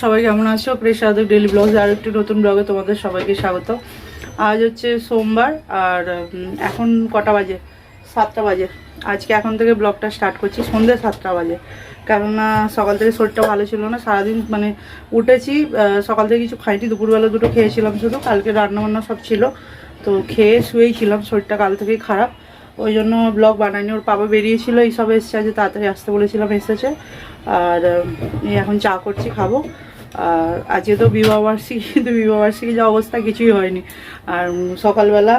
সবাই কেমন আছো? প্রেস সাধক ডেইলি ব্লগ আর একটি নতুন ব্লগে তোমাদের সবাইকে স্বাগত। আজ হচ্ছে সোমবার আর এখন কটা বাজে? 7টা বাজে। আজকে এখন থেকে ব্লগটা স্টার্ট করছি সন্ধ্যে 7টা বাজে, কেননা সকাল থেকে শরীরটা ভালো ছিল না। সারাদিন মানে উঠেছি, সকাল থেকে কিছু খাইনি, দুপুরবেলা দুটো খেয়েছিলাম শুধু, কালকে রান্নাবান্না সব ছিল, তো খেয়ে শুয়েই ছিলাম। শরীরটা কাল থেকেই খারাপ, ওই জন্য ব্লগ বানাইনি। ওর বাবা বেরিয়েছিল, এইসব এসছে, আজ তাড়াতাড়ি আসতে বলেছিলাম, এসেছে। আর এখন চা করছি, খাবো। আর আজকে তো বিবাহবার্ষিকী, কিন্তু বিবাহবার্ষিকী যা অবস্থা কিছুই হয়নি। আর সকালবেলা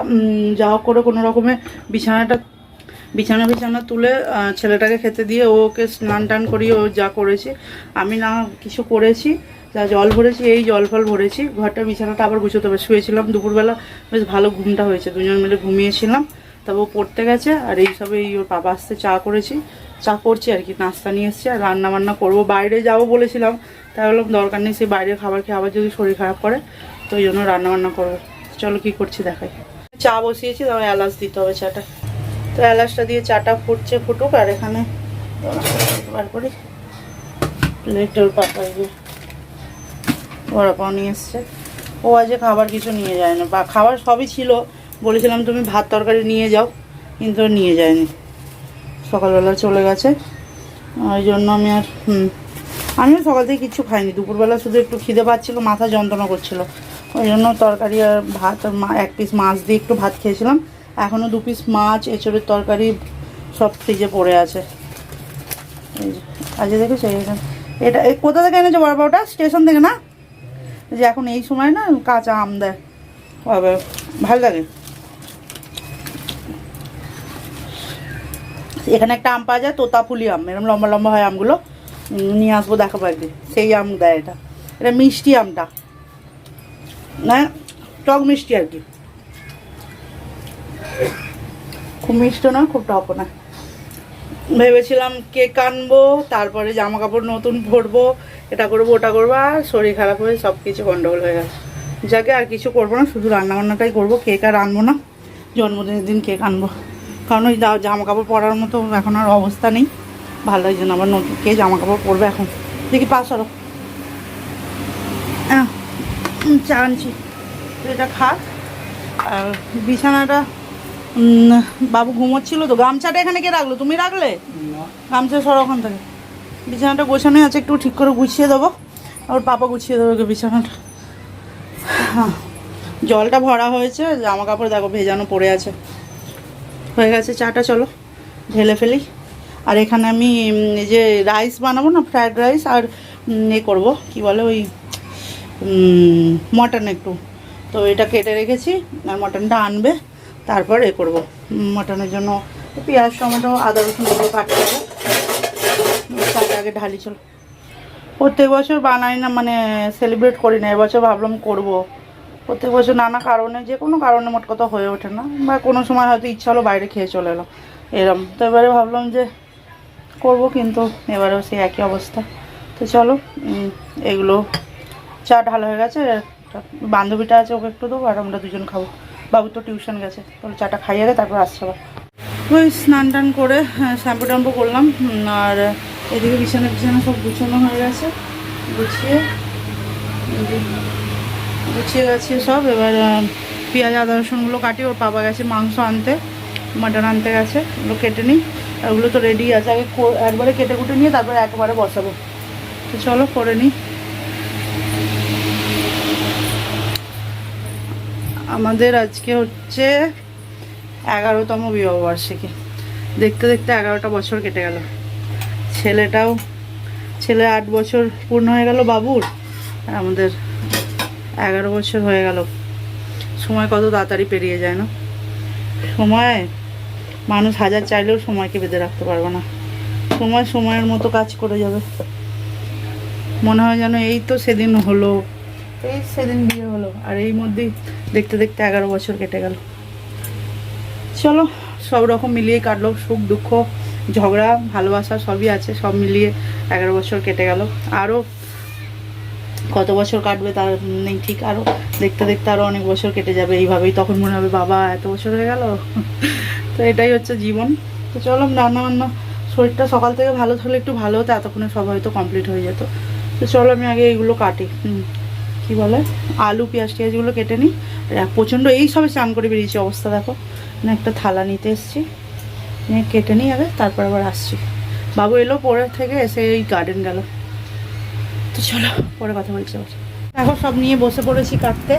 যা হোক করে কোনো রকমে বিছানা তুলে ছেলেটাকে খেতে দিয়ে ওকে স্নান টান করিয়ে ও যা করেছি, আমি না কিছু করেছি, যা জল ভরেছি এই জল ফল ভরেছি। ঘরটা বিছানাটা আবার গুছোতে হবে। শুয়েছিলাম দুপুরবেলা, বেশ ভালো ঘুমটা হয়েছে, দুজন মিলে ঘুমিয়েছিলাম। তবে ও পড়তে গেছে। আর এইসবে এই ওর বাবা আসতে চা করছি আর কি, নাস্তা নিয়ে এসছি। আর রান্না বান্না করবো, বাইরে যাবো বলেছিলাম, তাই বললাম দরকার নেই সেই বাইরের খাবার খেয়ে আবার যদি শরীর খারাপ করে, তো ওই জন্য রান্নাবান্না করবো। চলো কি করছি দেখাই। চা বসিয়েছি, তবে এলাচ দিতে হবে চাটা, তো এলাচটা দিয়ে চাটা ফুটুক। আর এখানে বার করি প্লেটের পাতায় দিয়ে ওরা পাও নিয়ে এসছে। ও আজ খাবার কিছু নিয়ে যায় না, বা খাবার সবই ছিল, বলেছিলাম তুমি ভাত তরকারি নিয়ে যাও, কিন্তু নিয়ে যায়নি, সকালবেলা চলে গেছে। ওই জন্য আমিও সকাল থেকে কিচ্ছু খাইনি। দুপুরবেলা শুধু একটু খিদে পাচ্ছিলো, মাথা যন্ত্রণা করছিল, ওই জন্য তরকারি আর ভাত আর এক পিস মাছ দিয়ে একটু ভাত খেয়েছিলাম। এখনও 2 পিস মাছ, এঁচড়ের তরকারি সব ফ্রিজে পড়ে আছে। এই যে আজকে দেখেছো এটা কোথা থেকে এনেছো বড় বাবুটা? স্টেশন থেকে না? যে এখন এই সময় না কাঁচা আম দেয়, ভালো লাগে। এখানে একটা আম পাওয়া যায়, তোতাপুলি আম, এরকম লম্বা লম্বা হয় আমগুলো, নিয়ে আসবো, দেখাবো একদিন। সেই আম দেয় এটা মিষ্টি আমটা, না টক মিষ্টি আর কি, খুব মিষ্টি না, খুব টকও না। ভেবেছিলাম কেক আনবো, তারপরে জামা কাপড় নতুন পরবো, এটা করবো ওটা করবো, আর শরীর খারাপ হয়ে সব কিছু গন্ডগোল হয়ে গেছে। যাকে আর কিছু করবো না, শুধু রান্নাবান্নাটাই করবো। কেক আর আনবো না, জন্মদিনের দিন কেক আনবো, কারণ ওই জামা কাপড় পরার মতো এখন আর অবস্থা নেই। ভালো হয়েছে না, আবার নতুন কে জামা কাপড় পরবে এখন। দেখি পাশ আরো চা আনছি, তো এটা খা। আর বিছানাটা বাবু ঘুমোচ্ছিল, তো গামছাটা এখানে কে রাখলো? তুমি রাখলে? গামছা সর ওখান থেকে। বিছানাটা গোছানোই আছে, একটু ঠিক করে গুছিয়ে দেবো, আর পাপা গুছিয়ে দেবো বিছানাটা। হ্যাঁ, জলটা ভরা হয়েছে, জামা কাপড় দেখো ভেজানো পড়ে আছে। হয়ে গেছে চাটা, চলো ঢেলে ফেলি। আর এখানে আমি এই যে রাইস বানাবো না, ফ্রায়েড রাইস, আর করবো কি বলে ওই মটন একটু, তো এটা কেটে রেখেছি। আর মটনটা আনবে, তারপর করবো মটনের জন্য পেঁয়াজ টমেটো আদা রসুন এগুলো কাটতে হবে। তার আগে ঢালি, চলো। প্রত্যেক বছর বানাই না, মানে সেলিব্রেট করি না, এবছর ভাবলাম করবো। প্রত্যেক বছর নানা কারণে, যে কোনো কারণে মোট কথা হয়ে ওঠে না, বা কোনো সময় হয়তো ইচ্ছা হলো বাইরে খেয়ে চলে এলাম, এরম। তো এবারে ভাবলাম যে করব, কিন্তু এবারেও সেই একই অবস্থা। তো চলো এগুলো, চা ঢালা হয়ে গেছে, বান্ধবীটা আছে ওকে একটু দেবো, আর আমরা দুজন খাবো। বাবু তো টিউশন গেছে, তাহলে চাটা খাইয়ে গে তারপর আসছে আবার। ওই স্নান টান করে শ্যাম্পু ট্যাম্পু করলাম। আর এদিকে বিছানা সব গুছানো হয়ে গেছে, গুছিয়ে গেছে সব। এবার পেঁয়াজ আদা রসুনগুলো কাটি, ওর পাপা গেছে মাংস আনতে, মাটন আনতে গেছে, ওগুলো কেটে নিই। আর ওগুলো তো রেডি আছে, আগে একবারে কেটে কুটে নিয়ে তারপরে একবারে বসাবো। তো চলো করে নিই। আমাদের আজকে হচ্ছে 11তম বিবাহবার্ষিকী। দেখতে দেখতে 11টা বছর কেটে গেল। ছেলে 8 বছর পূর্ণ হয়ে গেল বাবুর, আর আমাদের 11 বছর হয়ে গেল। সময় কত তাড়াতাড়ি পেরিয়ে যায় না। সময় মানুষ হাজার চাইলেও সময়কে বেঁধে রাখতে পারবে না। সময়ের মতো কাজ করে যাবে। মনে হয় যেন এই তো সেদিন হলো, সেদিন বিয়ে হলো, আর এই মধ্যেই দেখতে দেখতে 11 বছর কেটে গেল। চলো, সব রকম মিলিয়ে কাটলো, সুখ দুঃখ ঝগড়া ভালোবাসা সবই আছে, সব মিলিয়ে 11 বছর কেটে গেল। আরও কত বছর কাটবে তার নেই ঠিক, আরও দেখতে দেখতে আরও অনেক বছর কেটে যাবে এইভাবেই। তখন মনে হবে বাবা এত বছর হয়ে গেল। তো এটাই হচ্ছে জীবন। তো চলো রান্না বান্না, শরীরটা সকাল থেকে ভালো থাকলে একটু ভালো হতো, এতক্ষণে সব হয়তো কমপ্লিট হয়ে যেত। তো চলো আমি আগে এইগুলো কাটি, কি বলে আলু পেঁয়াজ টিয়াজগুলো কেটে নিই। প্রচণ্ড এই সবে চান করে বেরিয়েছি, অবস্থা দেখো না। একটা থালা নিতে এসেছি, নিয়ে কেটে নিই আগে, তারপর আবার আসছি। বাবু এলো পরে থেকে, এসে এই গার্ডেন গেল। তো চলো পরে কথা বলছি আবার। এখন সব নিয়ে বসে পড়েছি কাটতে,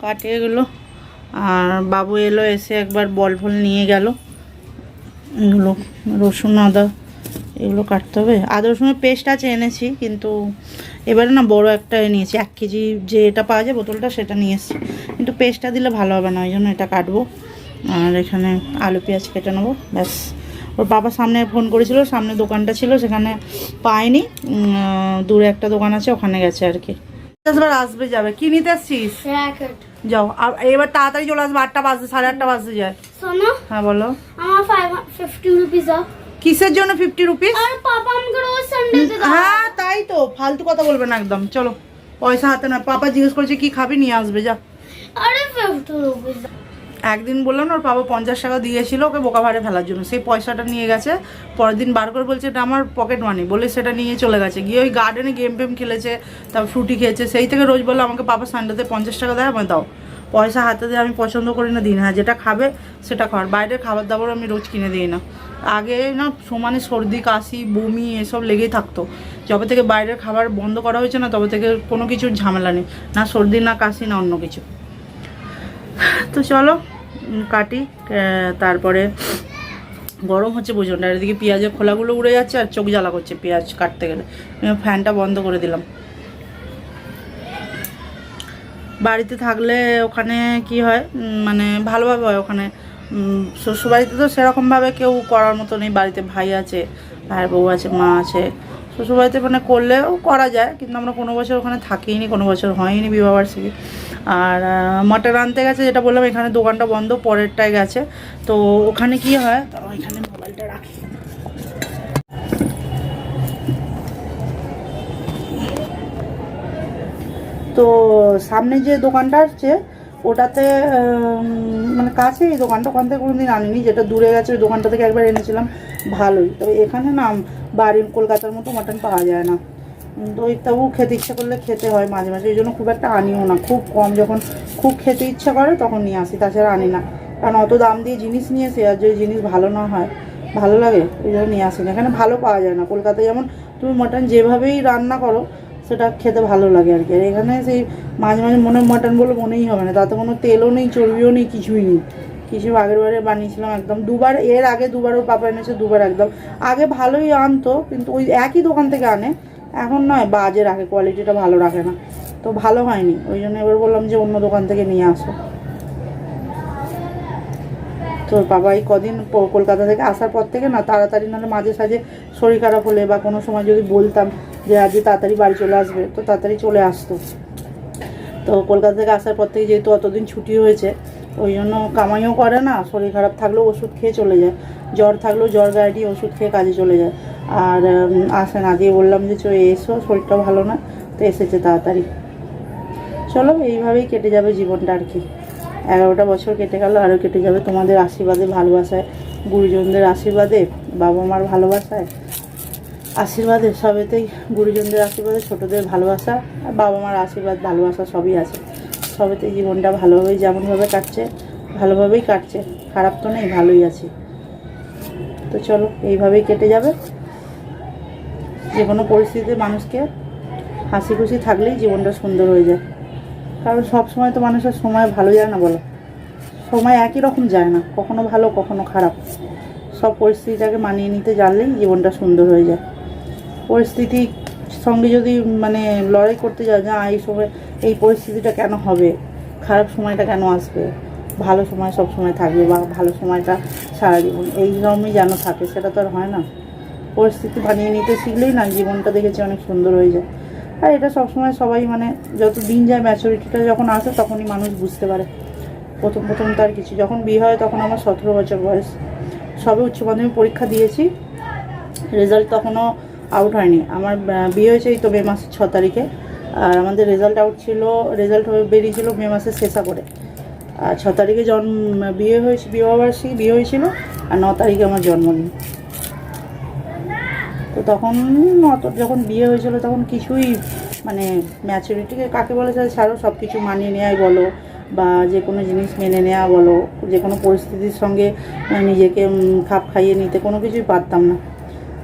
কাটে এগুলো। আর বাবু এলো, এসে একবার বল ফল নিয়ে গেল। এগুলো রসুন আদা এগুলো কাটতে হবে। আদা রসুনের পেস্ট আছে এনেছি, কিন্তু এবারে না বড় একটা নিয়েছি, 1 কেজি যে এটা পাওয়া যায় বোতলটা, সেটা নিয়ে এসেছি। কিন্তু পেস্টটা দিলে ভালো হবে না, ওই জন্য এটা কাটবো। আর এখানে আলু পেঁয়াজ কেটে নেবো, ব্যাস। ওর বাবা সামনে ফোন করেছিল, সামনে দোকানটা ছিল, সেখানে পায়নি। দূরে একটা দোকান আছে, ওখানে গেছে আর কি। এবার আসবে, যাবে। কি নিতে আসছিস? যাও, আর এবার তাড়াতাড়ি চলে আসবে, 8টা বাজতে, 8:30 বাজতে যায়। শোনো, হ্যাঁ বলো। আমার 50 রুপিস দাও। কিসের জন্য 50 রুপিস? আর পাপা আমাকে রোজ সানডেতে দাও। হ্যাঁ তাই তো, ফালতু কথা বলবে না একদম। চলো, পয়সা হাতে না। পাপা জিজ্ঞেস করেছে কি খাবি, নিয়ে আসবে, যা। আরে 50 রুপিস। একদিন বললাম না, ওর বাবা 50 টাকা দিয়েছিল ওকে বোকা ভাড়ে ফেলার জন্য, সেই পয়সাটা নিয়ে গেছে। পরের দিন বার করে বলছে এটা আমার পকেট মানি, বলে সেটা নিয়ে চলে গেছে। গিয়ে ওই গার্ডেনে গেম ফেম খেলেছে, তারপর ফ্রুটি খেয়েছে। সেই থেকে রোজ বললো আমাকে পাপা সানডেতে 50 টাকা দেয়, আমায় দাও। পয়সা হাতে দিয়ে আমি পছন্দ করি না, দিই না। যেটা খাবে সেটা খাওয়ার, বাইরের খাবার দাবার আমি রোজ কিনে দিই না। আগে না সমানে সর্দি কাশি বমি এসব লেগেই থাকতো। যবে থেকে বাইরের খাবার বন্ধ করা হয়েছে না, তবে থেকে কোনো কিছুর ঝামেলা নেই, না সর্দি না কাশি না অন্য কিছু। তো চলো কাটি। তারপরে গরম হচ্ছে প্রচণ্ড, আর এদিকে পেঁয়াজের খোলাগুলো উড়ে যাচ্ছে আর চোখ জ্বালা করছে পেঁয়াজ কাটতে গেলে। ফ্যানটা বন্ধ করে দিলাম। বাড়িতে থাকলে ওখানে কি হয়, মানে ভালোভাবে হয় ওখানে। শ্বশুরবাড়িতে তো সেরকমভাবে কেউ করার মতো নেই। বাড়িতে ভাই আছে, ভাইয়ের বউ আছে, মা আছে। শ্বশুরবাড়িতে মানে করলেও করা যায়, কিন্তু আমরা কোনো বছর ওখানে থাকিনি, কোনো বছর হয়নি বিবাহবার্ষিকী। আর মটন আনতে গেছে, যেটা বললাম এখানে দোকানটা বন্ধ, পরেরটায় গেছে। তো ওখানে কি হয়, তো এখানে মোবাইলটা রাখি। তো সামনে যে দোকানটা আসছে ওটাতে মানে কাছে এই দোকানটা, ওখান থেকে কোনোদিন আনিনি। যেটা দূরে গেছে ওই দোকানটা থেকে একবার এনেছিলাম, ভালোই। তবে এখানে না বাড়ির কলকাতার মতো মাটন পাওয়া যায় না। তো ওই তবু খেতে ইচ্ছা করলে খেতে হয় মাঝে মাঝে, এই জন্য খুব একটা আনিও না। খুব কম, যখন খুব খেতে ইচ্ছা করে তখন নিয়ে আসি, তাছাড়া আনি না। কারণ অত দাম দিয়ে জিনিস নিয়েছি, আর যদি জিনিস ভালো না হয় ভালো লাগে, ওই জন্য নিয়ে আসি না। এখানে ভালো পাওয়া যায় না। কলকাতায় যেমন তুমি মাটন যেভাবেই রান্না করো সেটা খেতে ভালো লাগে আর কি। আর এখানে সেই মাঝে মাঝে মনে মাটন বলে মনেই হবে না, তাতে কোনো তেলও নেই, চর্বিও নেই, কিছুই নেই। কিছু আগের বারে বানিয়েছিলাম একদম দুবার, এর আগে দুবার ওর পাপা এনেছে, দুবার একদম। আগে ভালোই আনতো, কিন্তু ওই একই দোকান থেকে আনে, এখন নয় বাজে রাখে, কোয়ালিটিটা ভালো রাখে না, তো ভালো হয়নি। ওই জন্য এবার বললাম যে অন্য দোকান থেকে নিয়ে আসো। তো বাবা এই কদিন কলকাতা থেকে আসার পর থেকে না তাড়াতাড়ি, নাহলে মাঝে সাঝে শরীর খারাপ হলে বা কোনো সময় যদি বলতাম যে আজকে তাড়াতাড়ি বাড়ি চলে আসবে, তো তাড়াতাড়ি চলে আসতো। তো কলকাতা থেকে আসার পর থেকে যেহেতু অতদিন ছুটি হয়েছে, ওই জন্য কামাইও করে না, শরীর খারাপ থাকলেও ওষুধ খেয়ে চলে যায়, জ্বর থাকলেও জ্বর গাড়ি ওষুধ খেয়ে কাজে চলে যায়। আর আসে না, দিয়ে বললাম যে এসো, শরীরটা ভালো না, তো এসেছে তাড়াতাড়ি। চলো এইভাবেই কেটে যাবে জীবনটা আর কি। 11টা বছর কেটে গেল, আরও কেটে যাবে তোমাদের আশীর্বাদে, ভালোবাসায়, গুরুজনদের আশীর্বাদে, বাবা মার ভালোবাসায়, আশীর্বাদে, সবেতেই গুরুজনদের আশীর্বাদে, ছোটোদের ভালোবাসা আর বাবা মার আশীর্বাদ ভালোবাসা সবই আছে। সবেতেই জীবনটা ভালোভাবেই যেমনভাবে কাটছে ভালোভাবেই কাটছে, খারাপ তো নেই, ভালোই আছে। তো চলো এইভাবেই কেটে যাবে। যে কোনো পরিস্থিতিতে মানুষকে হাসি খুশি থাকলেই জীবনটা সুন্দর হয়ে যায়। কারণ সব সময় তো মানুষের সময় ভালো যায় না, বলো। সময় একই রকম যায় না, কখনো ভালো কখনো খারাপ। সব পরিস্থিতিটাকে মানিয়ে নিতে জানলেই জীবনটা সুন্দর হয়ে যায়। পরিস্থিতির সঙ্গে যদি মানে লড়াই করতে যাও, যে এই সময় এই পরিস্থিতিটা কেন হবে, খারাপ সময়টা কেন আসবে, ভালো সময় সব সময় থাকবে, বা ভালো সময়টা সারা জীবন এই রকমই যেন থাকে, সেটা তো আর হয় না। পরিস্থিতি বানিয়ে নিতে শিখলেই না জীবনটা দেখেছি অনেক সুন্দর হয়ে যায়। আর এটা সবসময় সবাই মানে যত দিন যায়, ম্যাচুরিটিটা যখন আসে তখনই মানুষ বুঝতে পারে। প্রথম তার কিছু, যখন বিয়ে হয় তখন আমার 17 বছর বয়স, সবে উচ্চ মাধ্যমিক পরীক্ষা দিয়েছি, রেজাল্ট তখনও আউট হয়নি। আমার বিয়ে হয়েছে এই তো মে মাসের 6 তারিখে, আর আমাদের রেজাল্ট আউট ছিল, রেজাল্ট হয়ে বেরিয়েছিল মে মাসের শেষা করে। আর 6 তারিখে বিয়ে হয়েছে, বিবাহবার্ষিকী বিয়ে হয়েছিল, আর 9 তারিখে আমার জন্মদিন। তো তো তখন অত যখন বিয়ে হয়েছিল তখন কিছুই মানে ম্যাচুরিটিকে কাকে বলে যায় ছাড়ো, সব কিছু মানিয়ে নেওয়াই বলো বা যে কোনো জিনিস মেনে নেওয়া বলো, যে কোনো পরিস্থিতির সঙ্গে নিজেকে খাপ খাইয়ে নিতে কোনো কিছুই পারতাম না।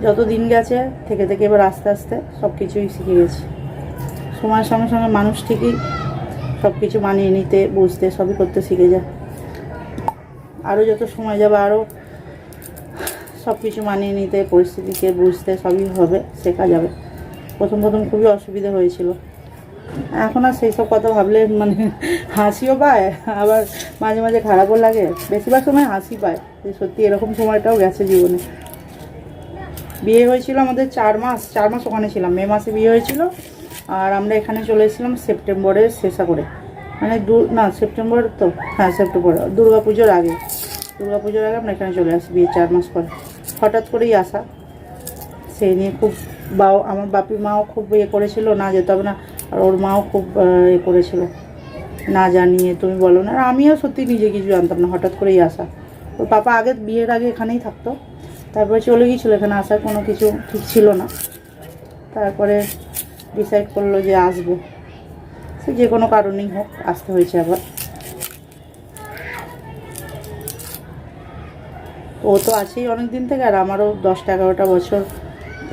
যত দিন গেছে থেকে থেকে এবার আস্তে আস্তে সব কিছুই শিখে গেছি। সময়ের সঙ্গে সঙ্গে মানুষ ঠিকই সব কিছু মানিয়ে নিতে, বুঝতে, সবই করতে শিখে যায়। আরও যত সময় যাবে আরও সব কিছু মানিয়ে নিতে, পরিস্থিতিকে বুঝতে সবই হবে, শেখা যাবে। প্রথম প্রথম খুবই অসুবিধা হয়েছিল। এখন আর সেই সব কথা ভাবলে মানে হাসিও পায়, আবার মাঝে মাঝে খারাপও লাগে। বেশিরভাগ সময় হাসি পায় যে সত্যি এরকম সময়টাও গেছে জীবনে। বিয়ে হয়েছিল আমাদের 4 মাস ওখানে ছিলাম। মে মাসে বিয়ে হয়েছিল আর আমরা এখানে চলে এসেছিলাম সেপ্টেম্বরের শেষা করে, মানে সেপ্টেম্বর তো, হ্যাঁ সেপ্টেম্বর, দুর্গাপুজোর আগে আমরা এখানে চলে আসি বিয়ে 4 মাস পর। হঠাৎ করেই আসা, সেই নিয়ে খুব আমার বাপি মাও খুব ইয়ে করেছিল, না যেতে হবে না। আর ওর মাও খুব ইয়ে করেছিল, না জানিয়ে তুমি বলো না। আর আমিও সত্যি নিজে কিছু জানতাম না, হঠাৎ করেই আসা। ওর পাপা বিয়ের আগে এখানেই থাকতো, তারপরে চলে গিয়েছিলো। এখানে আসার কোনো কিছু ঠিক ছিল না, তারপরে ডিসাইড করলো যে আসবে। সে যে কোনো কারণেই হোক আসতে হয়েছে আবার। ও তো আছেই অনেক দিন থেকে, আর আমারও 10-11টা বছর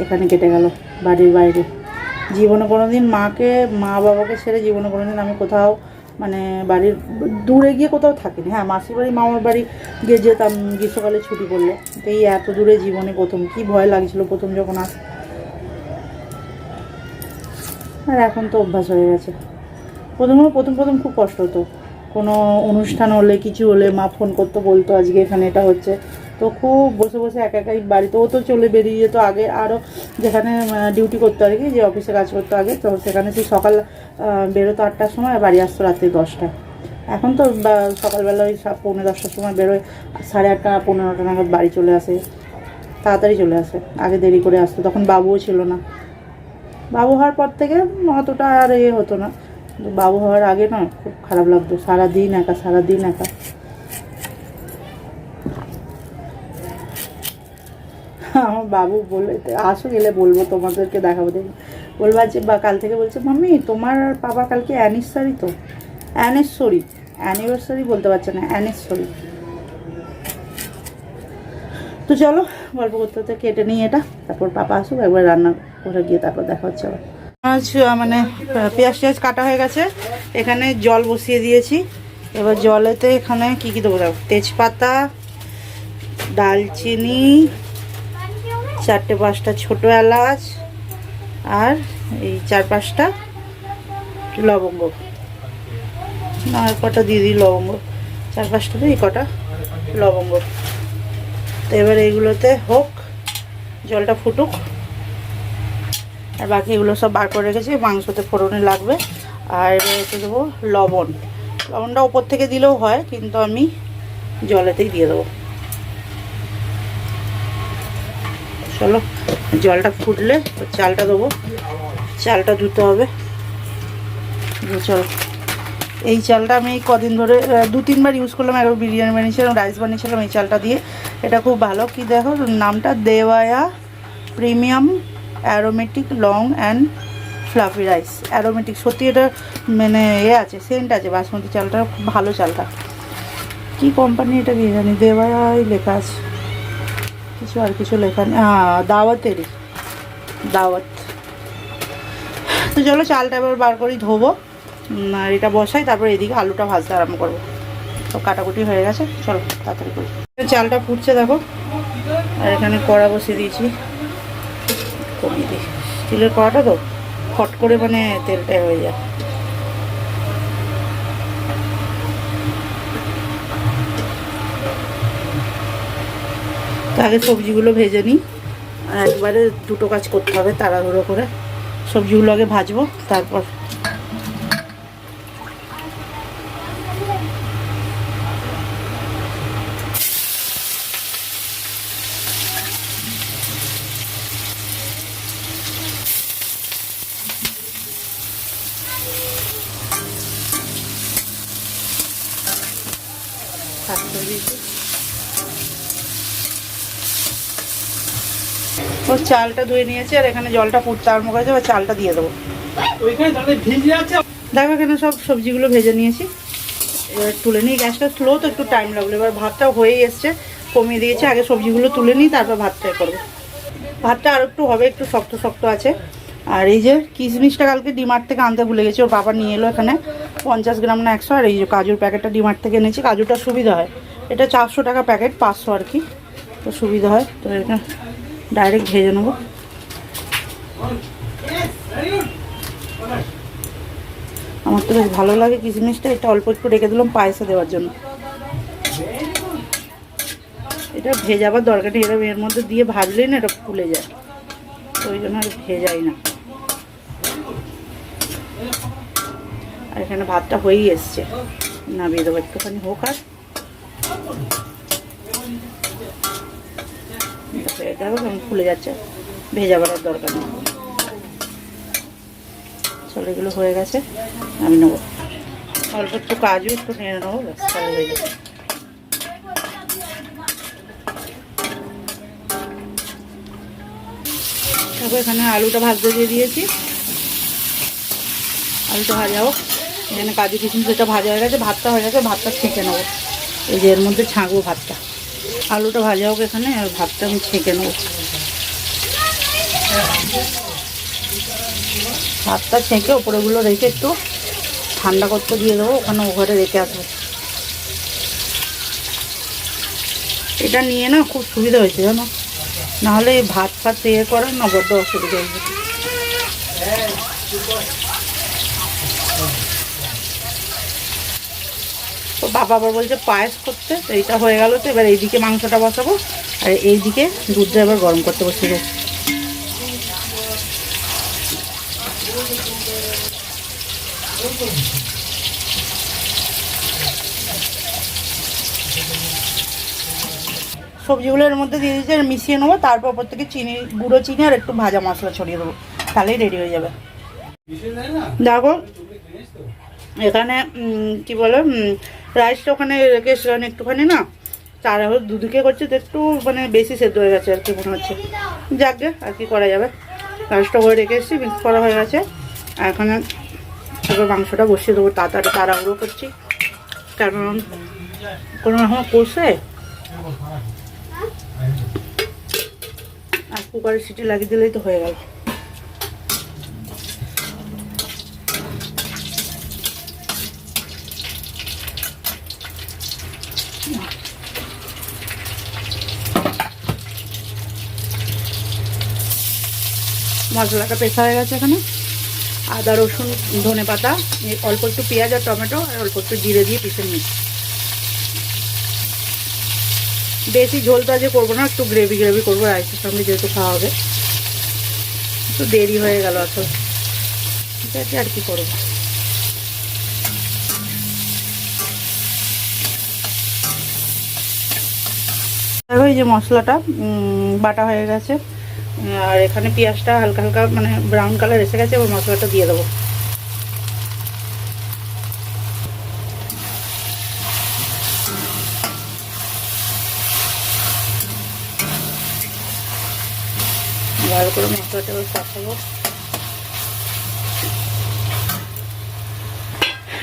এখানে কেটে গেল বাড়ির বাইরে। জীবনে কোনো দিন মা বাবাকে ছেড়ে জীবনে কোনো দিন আমি কোথাও মানে বাড়ির দূরে গিয়ে কোথাও থাকিনি। হ্যাঁ, মাসির বাড়ি মামার বাড়ি গিয়ে যেতাম গ্রীষ্মকালে ছুটি পড়লে। তো এই এত দূরে জীবনে প্রথম, কী ভয় লাগছিল প্রথম যখন আর এখন তো অভ্যাস হয়ে গেছে। প্রথম খুব কষ্ট হতো। কোনো অনুষ্ঠান হলে কিছু হলে মা ফোন করতো, বলতো আজকে এখানে এটা হচ্ছে। তো খুব বসে বসে একাই বাড়িতে, ও তো চলে বেরিয়ে যেত আগে, আরও যেখানে ডিউটি করতো আর কি, যে অফিসে কাজ করতো আগে, তো সেখানে সেই সকাল বেরোতো 8টার সময়, বাড়ি আসতো রাত্রি 10টায়। এখন তো সকালবেলা ওই 9:45-10টার সময় বেরোয়, 8:30 15টা নাগাদ বাড়ি চলে আসে, তাড়াতাড়ি চলে আসে। আগে দেরি করে আসতো, তখন বাবুও ছিল না। বাবু হওয়ার পর থেকে অতটা আর হতো না, কিন্তু বাবু হওয়ার আগে না খুব খারাপ লাগতো, সারাদিন একা। আমার বাবু বলে আসো, গেলে বলবো তোমাদেরকে, দেখাবো, দেখি বলবো যে বা কাল থেকে বলছে মাম্মি তোমার বাবা কালকে অ্যানিভার্সারি বলতে পারছে না, অ্যানিভার্সারি। তো চলো গল্প করতে কেটে নিই এটা, তারপর পাপা আসুক, একবার রান্না করে গিয়ে তারপর দেখা হচ্ছে আবার। মানে পেঁয়াজ কাটা হয়ে গেছে, এখানে জল বসিয়ে দিয়েছি। এবার জলেতে এখানে কী দেবো দেখো, তেজপাতা, দালচিনি, 4-5টা ছোটো এলাচ, আর এই 4-5টা লবঙ্গ, আর কটা দিয়ে দিই লবঙ্গ, 4-5টাতে এই কটা লবঙ্গ। তো এবার এইগুলোতে হোক, জলটা ফুটুক, আর বাকি এগুলো সব বার করে রেখেছি, মাংসতে ফোড়নে লাগবে। আর এবার এতে দেবো লবণটা ওপর থেকে দিলেও হয়, কিন্তু আমি জলেতেই দিয়ে দেবো। চলো জলটা ফুটলে চালটা দেবো, চালটা ধুতে হবে। চলো, এই চালটা আমি কদিন ধরে 2-3বার ইউজ করলাম। একবার বিরিয়ানি বানিয়েছিলাম, রাইস বানিয়েছিলাম এই চালটা দিয়ে। এটা খুব ভালো, কি দেখো নামটা, দেওয়ায়া premium aromatic long and fluffy rice. Aromatic, সত্যি এটা মানে আছে, সেন্ট আছে বাসমতি চালটা, খুব ভালো চালটা। কি কোম্পানি এটা কি জানি, দেওয়াই লেখা আছে, কিছু লেখা নেই। দাওয়াত। তো চলো চালটা এবার বার করেই ধোবো, আর এটা বসাই, তারপর এদিকে আলুটা ভাজতে আরম্ভ করবো। তো কাটাকুটি হয়ে গেছে, চলো তাড়াতাড়ি করি। চালটা ফুটছে দেখো, আর এখানে কড়া বসিয়ে দিয়েছি। কমিয়ে দিই, স্টিলের কড়াটা তো ফট করে মানে তেলটা হয়ে যায়। তো আগে সবজিগুলো ভেজে নিই, আর একবারে দুটো কাজ করতে হবে তাড়াহুড়ো করে। সবজিগুলো আগে ভাজবো, তারপর ও চালটা ধুয়ে নিয়েছে আর এখানে জলটা ফুটতে আরম্ভ করেছে, এবার চালটা দিয়ে দেবো। দেখো এখানে সব সবজিগুলো ভেজে নিয়েছি, এবার তুলে নিই। গ্যাসটা স্লো তো একটু টাইম লাগলো। এবার ভাতটাও হয়েই এসছে, কমিয়ে দিয়েছে। আগে সবজিগুলো তুলে নিই, তারপর ভাতটাই করবো। ভাতটা আর একটু হবে, একটু শক্ত শক্ত আছে। আর এই যে কিশমিশটা কালকে ডিমার্ট থেকে আনতে ভুলে গেছি, ওর বাবা নিয়ে এলো এখানে 50 গ্রাম না 100। আর এই যে কাজুর প্যাকেটটা ডিমার্ট থেকে এনেছি, কাজুটা সুবিধা হয়। এটা 400 টাকা প্যাকেট, 500 আর কি, তো সুবিধা হয়। তো এটা ডাইরেক্ট ভেজে নেবো। আমার তো বেশ ভালো লাগে কিশমিশটা, এটা অল্প একটু রেখে দিলাম পায়েসে দেওয়ার জন্য। এটা ভেজাবার দরকার নেই, এর মধ্যে দিয়ে ভাজলেই না এটা ফুলে যায়, তো ওই জন্য আর ভেজাই না। আর এখানে ভাতটা হয়েই এসছে, নামিয়ে দেবো, একটুখানি হোক। আর দেখো কেমন ফুলে যাচ্ছে, ভেজাবার আর দরকার নেই। চলো এগুলো হয়ে গেছে, আমি নেবো। অল্প একটু কাজু একটু নিয়ে নেবো, তাহলে হয়ে যাবে। তারপর এখানে আলুটা ভাজতে দিয়ে দিয়েছি, আলুটা ভাজা হোক। এখানে কাজু কিশমিশ যেটা ভাজা হয়ে গেছে, ভাতটা হয়ে গেছে, ভাতটা ছেঁকে নেবো। এই যে এর মধ্যে ছাঁকবো ভাতটা। আলুটা ভাজা হোক এখানে, আর ভাতটা আমি ছেঁকে নেবো। ভাতটা ছেঁকে ওপরেগুলো রেখে একটু ঠান্ডা করতে দিয়ে দেবো, ওখানে ঘরে রেখে আসবো। এটা নিয়ে না খুব সুবিধা হয়েছে জানো, নাহলে ভাত ফাত ইয়ে করার না বড্ড অসুবিধা হয়েছে। তো বাবা আবার বলছে পায়েস করতে, তো এইটা হয়ে গেল। তো এবার এইদিকে মাংসটা বসাবো, আর এইদিকে দুধটা এবার গরম করতে বসিয়ে দেবো। সবজিগুলো এর মধ্যে দিয়ে দিয়েছি, আর মিশিয়ে নেবো। তারপর ওপর থেকে চিনি, গুঁড়ো চিনি আর একটু ভাজা মশলা ছড়িয়ে দেবো, তাহলেই রেডি হয়ে যাবে। দেখো এখানে কি বলে, রাইসটা ওখানে রেখেছিলাম একটুখানি না, চার দুদিকে করছে তো একটু মানে বেশি সেদ্ধ হয়ে গেছে আর কি মনে হচ্ছে। যাকে আর কি করা যাবে, রাইসটা করে রেখে এসেছি, মিক্স করা হয়ে গেছে। আর এখানে এবার মাংসটা বসিয়ে দেবো। তাড়াহুড়ো করছি, কারণ কোনো রকম কষে আর কুকারে সিটি লাগিয়ে দিলেই তো হয়ে গেল। মশলাটা পেশা হয়ে গেছে। এখানে আদা রসুন ধনে পাতা, অল্প একটু পেঁয়াজ আর টমেটো আর অল্প একটু জিরে দিয়ে পিষে নিচ্ছি। বেশি ঝোলটা যে করবো না, একটু গ্রেভি গ্রেভি করবো, রাইসের সঙ্গে যেহেতু খাওয়া হবে। একটু দেরি হয়ে গেল আসলে, ঠিক আছে আর কি করবো। দেখো এই যে মশলাটা বাটা হয়ে গেছে, আর এখানে পেঁয়াজটা হালকা হালকা মানে ব্রাউন কালার এসে গেছে। এবার মশলাটা দিয়ে দেবো। ভালো করে মশলাটা এবার কষাবো।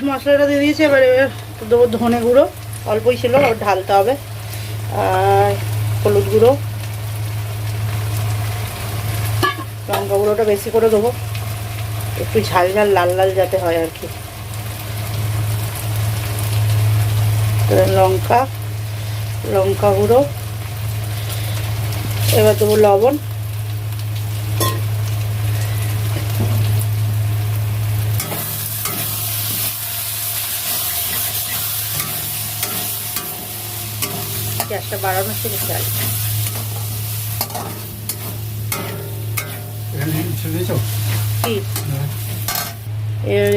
মশলাটা দিয়ে দিয়েছি, এবার দেবো ধনে গুঁড়ো, অল্পই ছিল, ঢালতে হবে। আর হলুদ গুঁড়ো, লঙ্কা গুঁড়োটা বেশি করে দেবো, একটু ঝাল ঝাল লাল লাল যাতে হয় আর কি। লঙ্কা গুঁড়ো, এবার দেবো লবণ, গ্যাসটা বাড়ানোর থেকে চাই।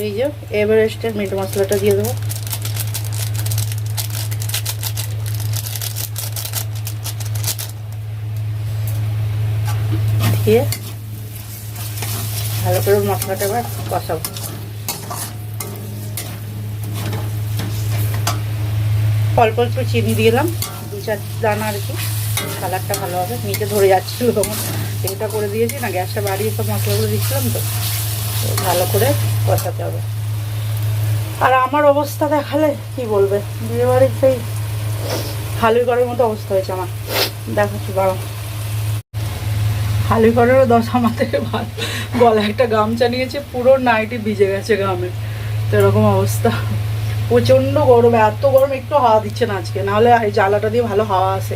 এই যে এভারেস্টের মিট মশলাটা দিয়ে দেবো। দিয়ে ভালো করে মশলাটা এবার কষাবো। অল্প অল্প চিনি দিলাম, 2-4 দানা আর কি, কালারটা ভালো হবে। নিচে ধরে যাচ্ছিল তখন তেলটা করে দিয়েছি না, গ্যাসটা বাড়িয়ে সব মশলাগুলো দিচ্ছিলাম তো ভালো করে কষাতে হবে। আর আমার অবস্থা দেখালে কি বলবে, বিয়েবাড়ির সেই হালুই করার মতো অবস্থা হয়েছে আমার। দেখাচ্ছি বাবা, হালুই করারও 10 আমাদের গলায় একটা গামছা নিয়েছে, পুরো নাইটি ভিজে গেছে ঘামে, তো এরকম অবস্থা। প্রচণ্ড গরম, এত গরম, একটু হাওয়া দিচ্ছে না আজকে, নাহলে এই জ্বালাটা দিয়ে ভালো হাওয়া আসে,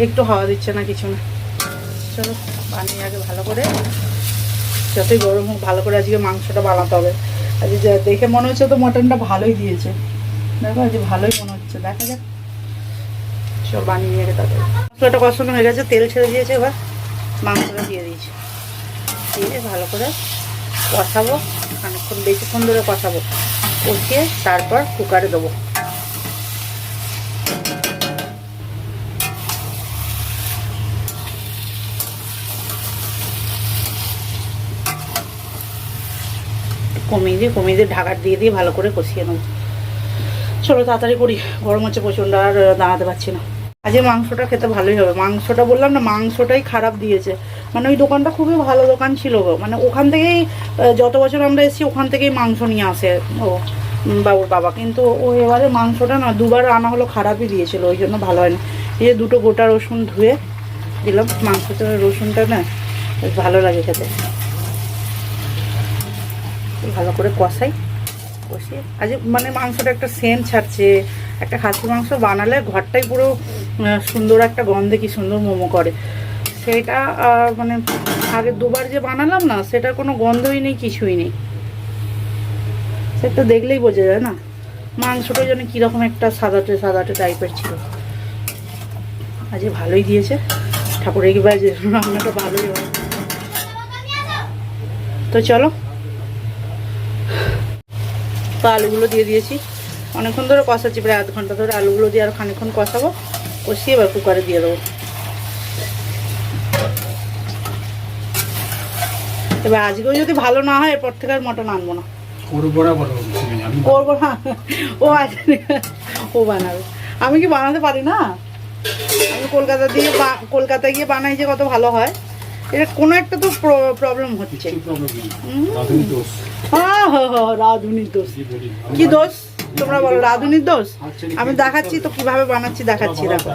একটু হাওয়া দিচ্ছে না, কিছু না। চলো বানিয়ে আগে ভালো করে, যতই গরম হোক ভালো করে আজকে মাংসটা বানাতে হবে। আজকে দেখে মনে হচ্ছে তো মটনটা ভালোই দিয়েছে, দেখো আজকে ভালোই মনে হচ্ছে, দেখা যাক। চল বানিয়ে নিয়ে তাদের মশলাটা কষানো হয়ে গেছে, তেল ছেড়ে দিয়েছে, এবার মাংসটা দিয়ে দিয়েছি, দিয়ে ভালো করে কষাবো, খানিকক্ষণ বেশিক্ষণ ধরে কষাবো, কষিয়ে তারপর কুকারে দেবো। কমিয়ে দিয়ে ঢাকা দিয়ে ভালো করে কষিয়ে নেবো। চলো তাড়াতাড়ি করি, গরম হচ্ছে প্রচণ্ড, আর দাঁড়াতে পারছি না। আজকে মাংসটা খেতে ভালোই হবে। মাংসটা বললাম না, মাংসটাই খারাপ দিয়েছে, মানে ওই দোকানটা খুবই ভালো দোকান ছিল গো, মানে ওখান থেকেই যত বছর আমরা এসেছি ওখান থেকেই মাংস নিয়ে আসে ও বাবুর বাবা, কিন্তু ও এবারে মাংসটা না দুবার আনা হলো, খারাপই দিয়েছিল, ওই জন্য ভালো হয়নি। এই যে 2টো গোটা রসুন ধুয়ে দিলাম, মাংসটা রসুনটা না বেশ ভালো লাগে খেতে। ভালো করে কষাই, কষিয়ে আজ মানে মাংসটা একটা সেন্ট ছাড়ছে। একটা খাসি মাংস বানালে ঘরটাই পুরো সুন্দর একটা গন্ধে কি সুন্দর মোমো করে, সেটা মানে আগে 2বার যে বানালাম না, সেটার কোনো গন্ধই নেই, কিছুই নেই, সেটা দেখলেই বোঝা যায় না। মাংসটা যেন কীরকম একটা সাদাটে সাদাটে টাইপের ছিল, আজ ভালোই দিয়েছে, ঠাকুরের কি বাজে, রান্নাটা ভালোই হয়। তো চলো, তো আলুগুলো দিয়ে দিয়েছি, অনেকক্ষণ ধরে কষাচ্ছি, প্রায় আধ ঘন্টা ধরে আলুগুলো দিয়ে আরও খানিকক্ষণ কষাবো, কষিয়ে এবার কুকারে দিয়ে দেবো। এবার আজকেও যদি ভালো না হয়, এরপর থেকে আর মটন আনবো না, করবো না। ও আছে, ও বানাবে, আমি কি বানাতে পারি না? আমি কলকাতায় গিয়ে বানাই যে কত ভালো হয়, এটা কোনো একটা তো প্রবলেম হচ্ছে। রাঁধুনির দোষ, কি দোষ তোমরা বলো? রাঁধুনির দোষ? আমি দেখাচ্ছি তো কিভাবে বানাচ্ছি, দেখাচ্ছি, দেখো।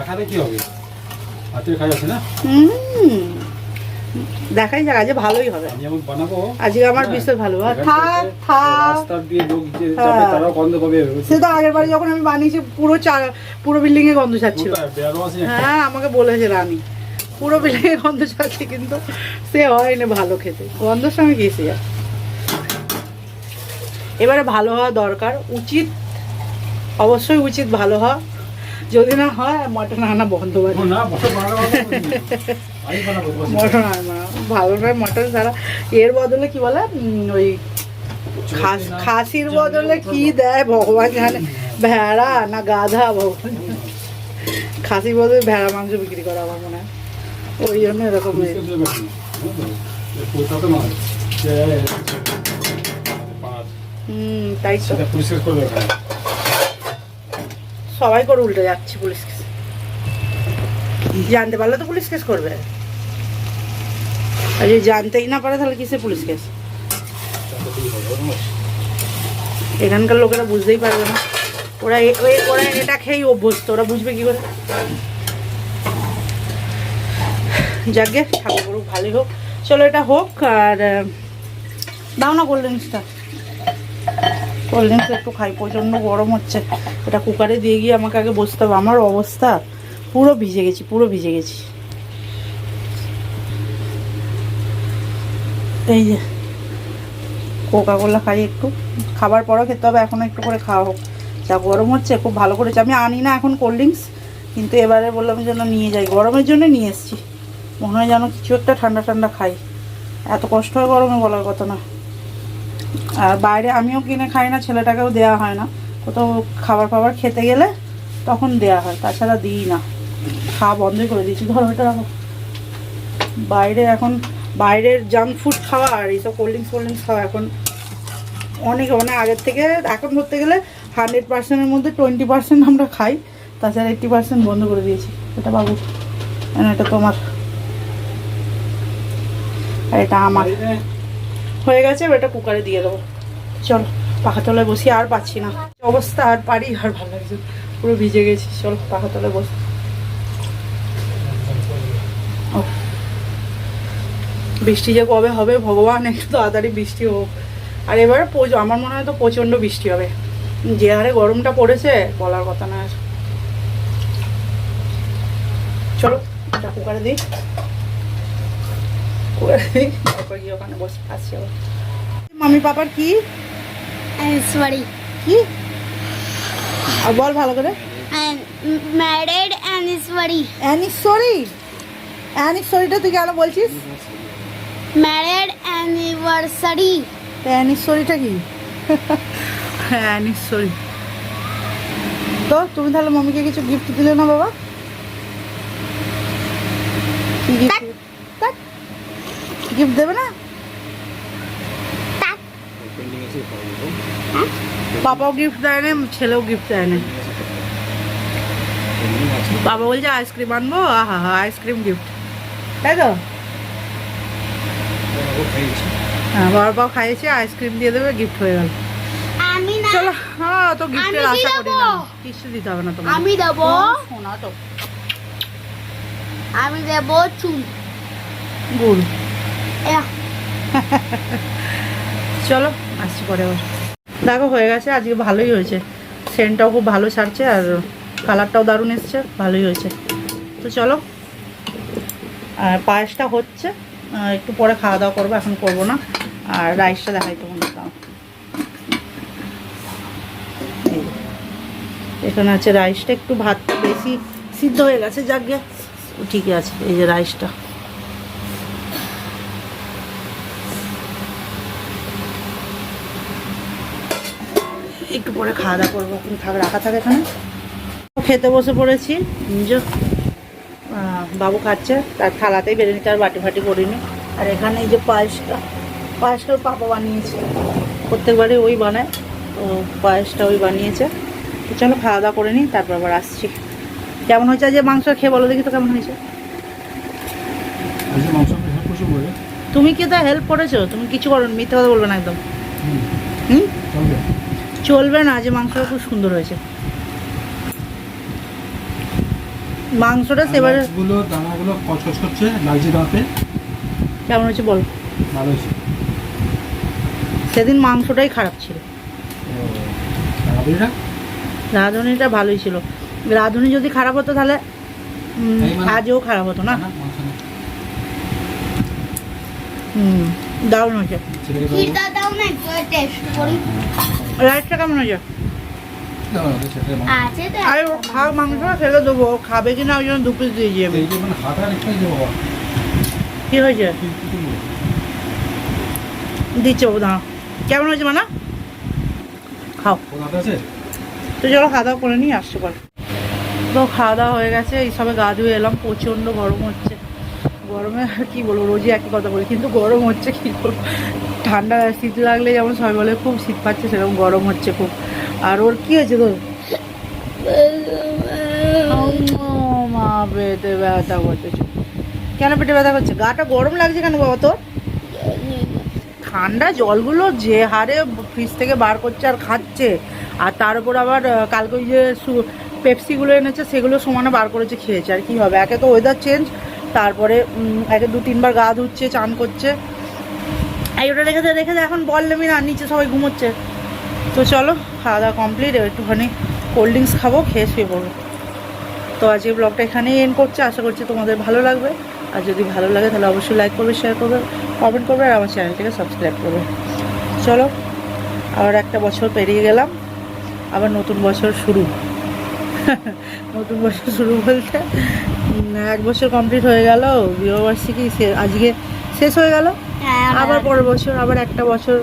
দেখাই যাক, আজ ভালোই হবে, আজকে আমার বিশেষ ভালো। সে তো আগের বারে যখন আমি বানিয়েছি পুরো বিল্ডিং এ গন্ধ ছাড়ছিল। হ্যাঁ, আমাকে বলেছে রানী পুরো বিল্ডিং এ গন্ধ ছাড়ছে, কিন্তু সে হয়নি ভালো খেতে, গন্ধর সঙ্গে গেছে যায়। এবারে ভালো হওয়া দরকার, উচিত, অবশ্যই উচিত ভালো হওয়া। যদি না হয় মটন আনা বন্ধ করে, মটন আনা ভালো নয়, মটন ছাড়া। এর বদলে কি বলে, ওই খাসির বদলে কি দেয় ভগবান জানে, ভেড়া না গাধা, ভগবান। খাসির বদলে ভেড়া মাংস বিক্রি করা আমার মনে হয়, ওই জন্য এরকম। তাই তো সবাই করে উল্টে যাচ্ছে, পুলিশ কেস জানতে পারলে তো পুলিশ কেস করবে, আর যদি জানতেই না পারে তাহলে কিসে পুলিশ কেস? এখানকার লোকেরা বুঝতেই পারবে না, ওরা এটা খেয়েই অভ্যস্ত, ওরা বুঝবে কি করে? যাকে ঠাকুর করুক, ভালোই হোক। চলো এটা হোক, আর দাও না কোল্ড ড্রিঙ্কসটা, কোল্ড ড্রিঙ্কস একটু খাই, প্রচণ্ড গরম হচ্ছে। এটা কুকারে দিয়ে গিয়ে আমাকে আগে বসতে হবে, আমার অবস্থা পুরো ভিজে গেছি, পুরো ভিজে গেছি। এই যে কোকা কোলা খাই একটু, খাবার পরও খেতে হবে, এখন একটু করে খাওয়া হোক। যা গরম হচ্ছে, খুব ভালো করেছে। আমি আনি না এখন কোল্ড ড্রিঙ্কস, কিন্তু এবারে বললাম যেন নিয়ে যাই, গরমের জন্য নিয়ে এসেছি। মনে হয় যেন কিছু একটা ঠান্ডা ঠান্ডা খাই, এত কষ্ট হয় গরমে বলার কথা না। আর বাইরে আমিও কিনে খাই না, ছেলেটাকেও দেওয়া হয় না, কোথাও খাবার খেতে গেলে তখন দেওয়া হয়, তাছাড়া দিই না, খাওয়া বন্ধই করে দিয়েছি। ধরো এটা রাখো, বাইরে এখন বাইরের জাঙ্ক ফুড খাওয়া আর এইসব কোল্ড ড্রিঙ্কস খাওয়া এখন অনেক, মানে আগের থেকে এখন ধরতে গেলে 100%-এর মধ্যে 20% আমরা খাই, তাছাড়া 80% বন্ধ করে দিয়েছি। এটা বাবু, এটা তোমার। আর এটা আমার হয়ে গেছে, এবার এটা কুকারে দিয়ে দেবো। চলো পাখা তলায় বসি, আর পাচ্ছি না অবস্থা, আর পারি আর ভালো লাগছে, পুরো ভিজে গেছি। চলো পাখা তলায় বস। বৃষ্টি যে কবে হবে ভগবান, একটু তাড়াতাড়ি বৃষ্টি হোক। আর এবারে আমার মনে হয় তো প্রচণ্ড বৃষ্টি হবে, যে হারে গরমটা পড়েছে বলার কথা না। চলো এটা কুকারে দিই, কুকারে দিই, তারপর গিয়ে ওখানে বসে আসছি আবার। মামি পাপার কি Sorry. কি আর বল ভালো করে। And married anniversary. অ্যানিসরিটা তুই কেন বলছিস? Married anniversary. অ্যানিসরিটা কি? অ্যানিসরি তো তুমি তাহলে মম্মিকে কিছু গিফট দিলে না বাবা? কি গিফট দেবে না? পাপাও গিফট দেয় না, ছেলেও গিফট দেয় না। বাবা বলছে আইসক্রিম আনবো, আহা হা আইসক্রিম গিফট, তাই তো? হ্যাঁ বাবার পাও খাইয়েছে, আইসক্রিম দিয়ে দেবে, গিফট হয়ে গেল। আমি না, চলো হ্যাঁ, তো গিফটের আমি আশা করি দেবো। না, কিছু দিতে হবে না তোমার। আমি দেবো, শোনা তো আমি দেবো চুল। গুড়। এহ, চলো আসছি পরে আবার। দেখো হয়ে গেছে, আজকে ভালোই হয়েছে, সেন্টটাও খুব ভালো ছাড়ছে আর কালারটাও দারুণ এসছে, ভালোই হয়েছে। তো চলো, আর পায়েসটা হচ্ছে, একটু পরে খাওয়া দাওয়া করবো, এখন করবো না। আর রাইসটা দেখাই তোমার দাও, এখানে আছে রাইসটা, একটু ভাতটা বেশি সিদ্ধ হয়ে গেছে, যাক গে ঠিকই আছে। এই যে রাইসটা, একটু পরে খাওয়া দাওয়া করবো, এখন রাখা থাকে এখানে। খেতে বসে পড়েছি, বাবু খাচ্ছে, তার থালাতেই বেড়ে নিতে, আর বাটি ফাটি করিনি। আর এখানে এই যে পায়েসটা পাপা বানিয়েছে, প্রত্যেকবারই ওই বানায়, তো পায়েসটা ওই বানিয়েছে। তো চলো খাওয়া দাওয়া করে নিই, তারপর আবার আসছি। কেমন হয়েছে যে মাংস খেয়ে বলো দেখি তো কেমন হয়েছে? তুমি কি তা হেল্প করেছো? তুমি কিছু করো, মিথ্যে কথা বলবে না একদম। চলবে না, যে মাংসটা খুব সুন্দর হয়েছে। মাংসটা সেবারে গুলো দানাগুলো কচকচ করছে, লাগছে দাঁতে। কেমন হয়েছে বল? ভালো হয়েছে। সেদিন মাংসটাই খারাপ ছিল, রাঁধুনিটা ভালোই ছিল। রাঁধুনি যদি খারাপ হতো তাহলে আজও খারাপ হতো না। দারুণ হয়েছে। ক্ষীরটা দাও না, একটু টেস্ট করি। রাইসটা কেমন হয়েছে? আছে তো, আরে খাও, মাংস ফেলে দেবো, খাবে কিনা ওই জন্য 2 পিস দিয়ে যাবে। কি হয়েছে দিচ্ছে না? কেমন হয়েছে মানে? খাও। তো চলো খাওয়া দাওয়া করে নিই, আসছে পরে। তো খাওয়া দাওয়া হয়ে গেছে, এই সবে গা ধুয়ে এলাম, প্রচণ্ড গরম হচ্ছে। গরমে আর কী বলবো, রোজই একই কথা বলি, কিন্তু গরম হচ্ছে কী করবো। ঠান্ডা শীত লাগলে যেমন সবাই বলে খুব শীত পাচ্ছে, সেরকম গরম হচ্ছে খুব। আর ওর কী হয়েছে তোর? মা পেটে ব্যথা করতেছে। কেন পেটে ব্যথা করছে? গাটা গরম লাগছে কেন বাবা তোর? ঠান্ডা জলগুলো যে হারে ফ্রিজ থেকে বার করছে আর খাচ্ছে, আর তার উপর আবার কালকে ওই যে পেপসিগুলো এনেছে সেগুলো সমানে বার করেছে, খেয়েছে। আর কি হবে, একে তো ওয়েদার চেঞ্জ, তারপরে একে 2-3 বার গা ধুচ্ছে, চান করছে। এই ওটা রেখে দে, এখন বল নেবি না, নিচে সবাই ঘুমোচ্ছে। তো চলো খাওয়া দাওয়া কমপ্লিট, একটুখানি কোল্ড ড্রিঙ্কস খাবো, খেয়ে শুয়ে পড়বো। তো আজকে ব্লগটা এখানেই এন্ড করছে, আশা করছি তোমাদের ভালো লাগবে। আর যদি ভালো লাগে তাহলে অবশ্যই লাইক করবে, শেয়ার করবে, কমেন্ট করবে, আর আমার চ্যানেলটাকে সাবস্ক্রাইব করবে। চলো, আবার একটা বছর পেরিয়ে গেলাম, আবার নতুন বছর শুরু। নতুন বছর শুরু বলতে 1 বছর কমপ্লিট হয়ে গেল, বিবাহবার্ষিকী আজকে শেষ হয়ে গেল। আবার পরের বছর আবার একটা বছর,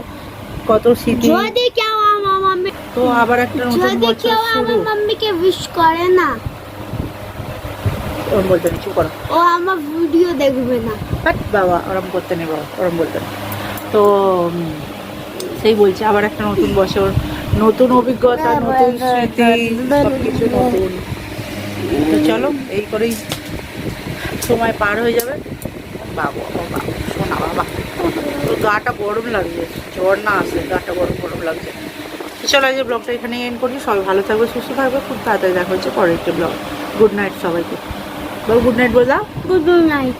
কত স্মৃতি। যদি কেউ আমার মাম্মি, তো আবার একটা নতুন যদি বছর কেউ শুরু। আমার মাম্মিকে উইশ করে না, ওরম বলতে কিছু করো, ও আমার ভিডিও দেখবে না। বাট বাবা ওরম করতে নেই, বাবা ওরম বলতে নেই। তো সেই বলছে আবার একটা নতুন বছর, নতুন অভিজ্ঞতা, নতুন স্মৃতি, সব কিছু নতুন। তো চলো এই করেই সময় পার হয়ে যাবে। বাবা বাবা না বাবা, তো গাটা গরম লাগছে, জ্বর না আসে, গাটা গরম গরম লাগছে। তো চলো এই যে ব্লগটা এখানেই এন্ড করি। সবাই ভালো থাকবে, সুস্থ থাকবে, খুব তাড়াতাড়ি দেখা হচ্ছে পরের একটি ব্লগ। গুড নাইট সবাইকে, গুড নাইট বলে দাও। Good night.